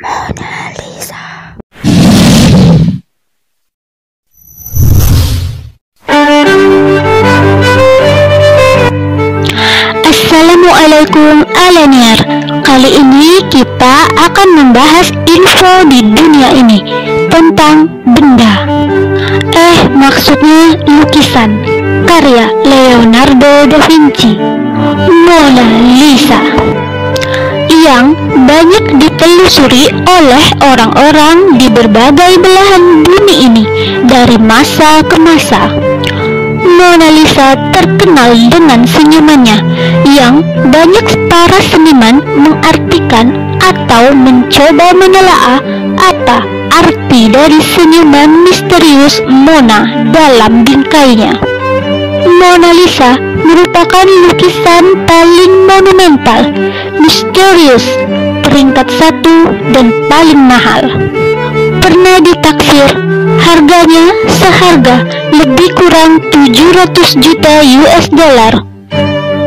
Mona Lisa. Assalamualaikum Alaniar. Kali ini kita akan membahas info di dunia ini tentang benda. Maksudnya lukisan karya Leonardo da Vinci, Mona Lisa, yang banyak ditelusuri oleh orang-orang di berbagai belahan bumi ini dari masa ke masa. Mona Lisa terkenal dengan senyumannya yang banyak para seniman mengartikan atau mencoba menelaah apa arti dari senyuman misterius Mona dalam bingkainya. Mona Lisa merupakan lukisan paling monumental, misterius, peringkat 1 dan paling mahal. Pernah ditaksir harganya seharga lebih kurang 700 juta US dollar.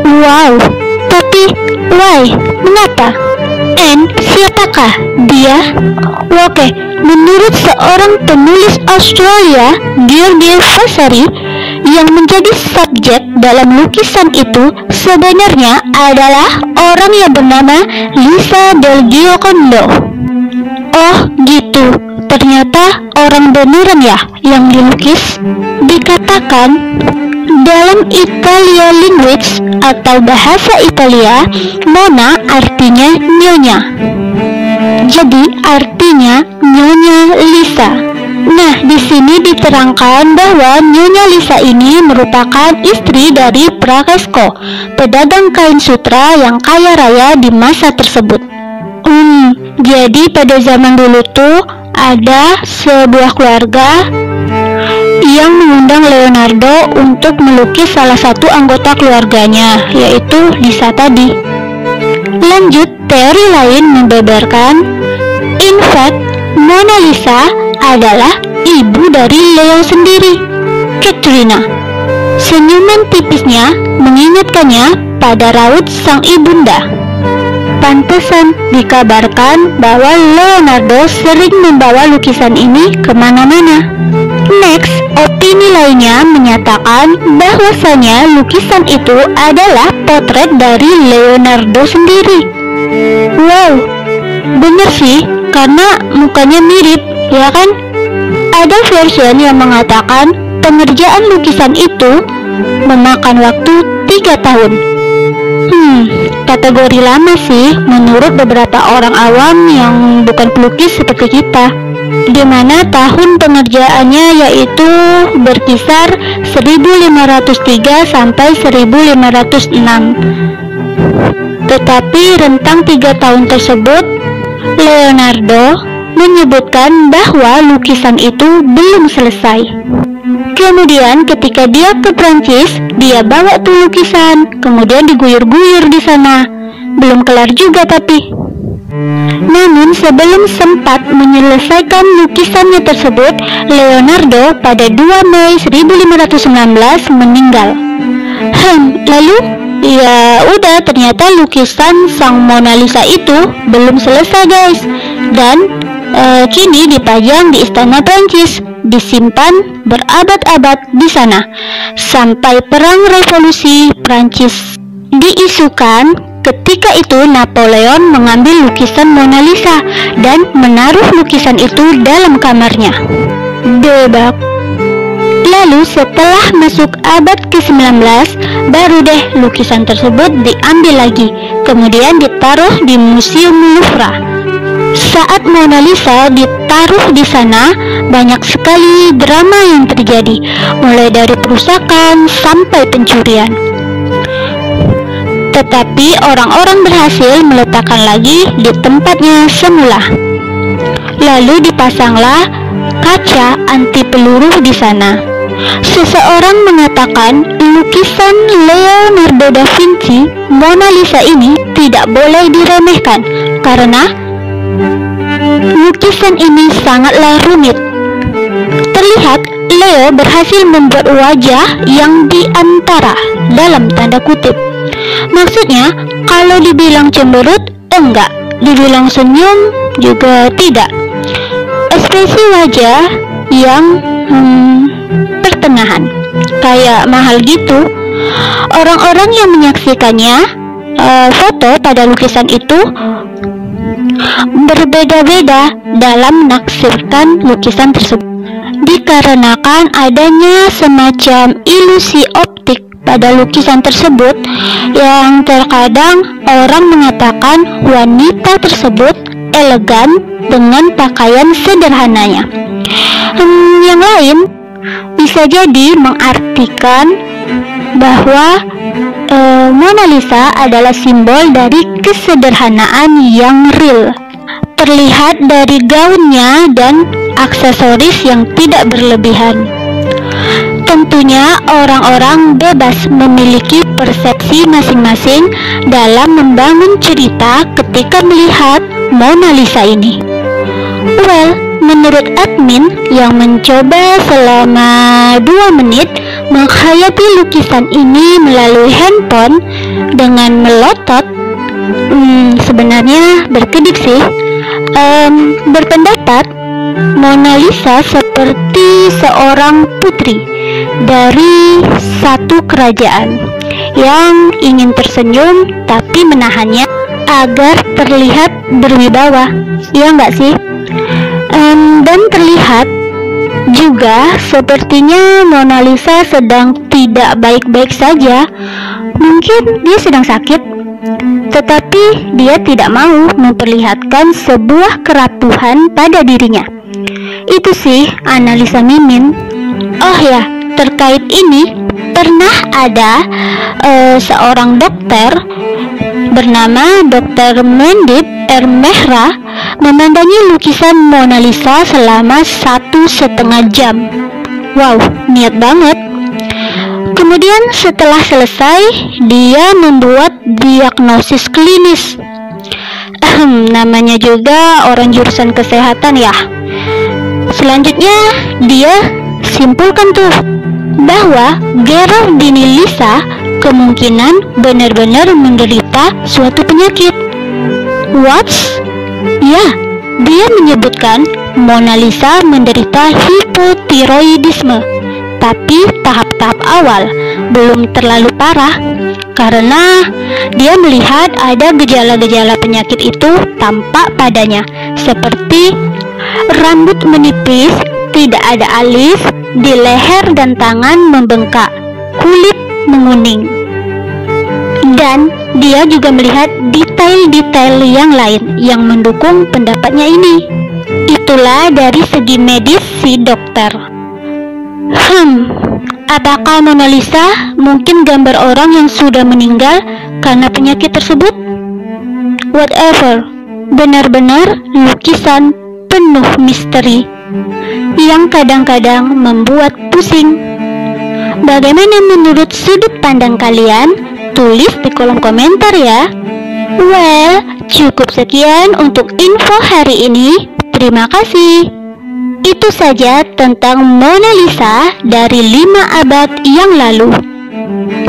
Wow, tapi why? Mengapa? And siapakah dia? Oke, menurut seorang penulis Australia, George Vasari, yang menjadi subjek dalam lukisan itu sebenarnya adalah orang yang bernama Lisa del Giocondo. Oh gitu, ternyata orang beneran ya yang dilukis. Dikatakan dalam Italia language atau bahasa Italia, Mona artinya nyonya. Jadi artinya Nyonya Lisa. Nah, di sini diterangkan bahwa Nyonya Lisa ini merupakan istri dari Francesco, pedagang kain sutra yang kaya raya di masa tersebut. Jadi pada zaman dulu tuh ada sebuah keluarga yang mengundang Leonardo untuk melukis salah satu anggota keluarganya, yaitu Lisa tadi. Lanjut, teori lain membeberkan, in fact, Mona Lisa adalah ibu dari Leo sendiri, Caterina. Senyuman tipisnya mengingatkannya pada raut sang ibunda. Pantesan dikabarkan bahwa Leonardo sering membawa lukisan ini kemana-mana. Next, opini lainnya menyatakan bahwasanya lukisan itu adalah potret dari Leonardo sendiri. Wow, bener sih, karena mukanya mirip, ya kan? Ada version yang mengatakan pengerjaan lukisan itu memakan waktu 3 tahun. Kategori lama sih menurut beberapa orang awam yang bukan pelukis seperti kita, di mana tahun pengerjaannya yaitu berkisar 1503 sampai 1506. Tetapi rentang 3 tahun tersebut, Leonardo menyebutkan bahwa lukisan itu belum selesai. Kemudian ketika dia ke Prancis, dia bawa tuh lukisan, kemudian diguyur-guyur di sana. Belum kelar juga tapi. Namun sebelum sempat menyelesaikan lukisannya tersebut, Leonardo pada 2 Mei 1519 meninggal. Lalu ya udah, ternyata lukisan sang Mona Lisa itu belum selesai guys, dan kini dipajang di istana Prancis, disimpan berabad-abad di sana sampai perang revolusi Prancis diisukan. Ketika itu Napoleon mengambil lukisan Mona Lisa dan menaruh lukisan itu dalam kamarnya. Debak. Lalu setelah masuk abad ke-19, baru deh lukisan tersebut diambil lagi, kemudian ditaruh di Museum Louvre. Saat Mona Lisa ditaruh di sana, banyak sekali drama yang terjadi, mulai dari perusakan sampai pencurian. Tetapi orang-orang berhasil meletakkan lagi di tempatnya semula. Lalu dipasanglah kaca anti peluru di sana. Seseorang mengatakan lukisan Leonardo da Vinci, Mona Lisa ini tidak boleh diremehkan karena lukisan ini sangatlah rumit. Terlihat Leo berhasil membuat wajah yang diantara dalam tanda kutip. Maksudnya, kalau dibilang cemberut, enggak. dibilang senyum juga tidak. Ekspresi wajah yang pertengahan, kayak mahal gitu. Orang-orang yang menyaksikannya foto pada lukisan itu berbeda-beda dalam menaksirkan lukisan tersebut, dikarenakan adanya semacam ilusi optik pada lukisan tersebut yang terkadang orang mengatakan wanita tersebut elegan dengan pakaian sederhananya. Yang lain bisa jadi mengartikan bahwa Mona Lisa adalah simbol dari kesederhanaan yang real, terlihat dari gaunnya dan aksesoris yang tidak berlebihan. Tentunya orang-orang bebas memiliki persepsi masing-masing dalam membangun cerita ketika melihat Mona Lisa ini. Well, menurut admin yang mencoba selama 2 menit menghayati lukisan ini melalui handphone dengan melotot, sebenarnya berkedip sih, berpendapat Mona Lisa seperti seorang putri dari satu kerajaan yang ingin tersenyum tapi menahannya agar terlihat berwibawa, ya nggak sih? Dan terlihat juga sepertinya Mona Lisa sedang tidak baik-baik saja. Mungkin dia sedang sakit, tetapi dia tidak mau memperlihatkan sebuah kerapuhan pada dirinya. Itu sih analisa Mimin. Oh ya, terkait ini pernah ada seorang dokter bernama Dr. Mendip Mehra memandangi lukisan Mona Lisa selama 1,5 jam. Wow, niat banget. Kemudian setelah selesai, dia membuat diagnosis klinis. Namanya juga orang jurusan kesehatan ya. Selanjutnya dia simpulkan tuh bahwa Geraldine Lisa kemungkinan benar-benar menderita suatu penyakit. What? Ya, dia menyebutkan Mona Lisa menderita hipotiroidisme, tapi tahap-tahap awal, belum terlalu parah, karena dia melihat ada gejala-gejala penyakit itu tampak padanya, seperti rambut menipis, tidak ada alis, di leher dan tangan membengkak, kulit menguning. Dan dia juga melihat detail-detail yang lain yang mendukung pendapatnya ini. Itulah dari segi medis si dokter. Apakah Mona Lisa mungkin gambar orang yang sudah meninggal karena penyakit tersebut? Whatever, benar-benar lukisan penuh misteri yang kadang-kadang membuat pusing. Bagaimana menurut sudut pandang kalian? Tulis di kolom komentar ya. Well, cukup sekian untuk info hari ini. Terima kasih. Itu saja tentang Mona Lisa dari 5 abad yang lalu.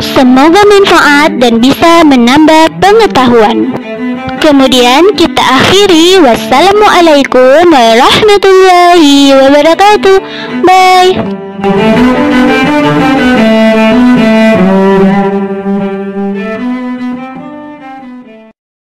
Semoga manfaat dan bisa menambah pengetahuan. Kemudian kita akhiri. Wassalamualaikum warahmatullahi wabarakatuh. Bye.